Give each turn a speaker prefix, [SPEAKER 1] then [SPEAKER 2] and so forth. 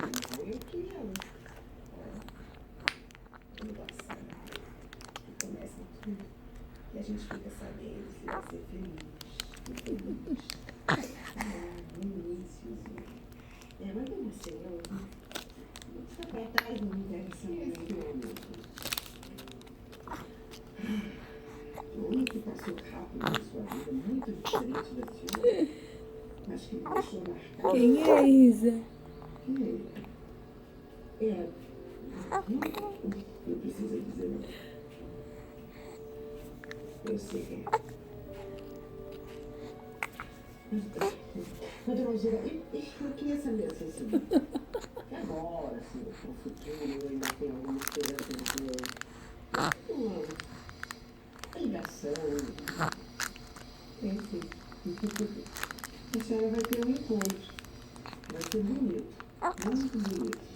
[SPEAKER 1] Eu queria engraçado. Que começa tudo. E a gente fica sabendo se vai ser feliz. No início. Mas não sei, eu vou ficar pra trás, não me deve ser o único que passou rápido na sua vida, muito diferente da sua, mas que deixou marcado.
[SPEAKER 2] Quem é Isa?
[SPEAKER 1] Quem é? Não precisa dizer não. Eu sei quem é. Mas, dona Gira, eu queria saber assim, que agora, assim, no futuro, ainda tem alguma esperança de ter uma ligação. Enfim. A senhora vai ter um encontro. Vai ser bonito. Muito bonito.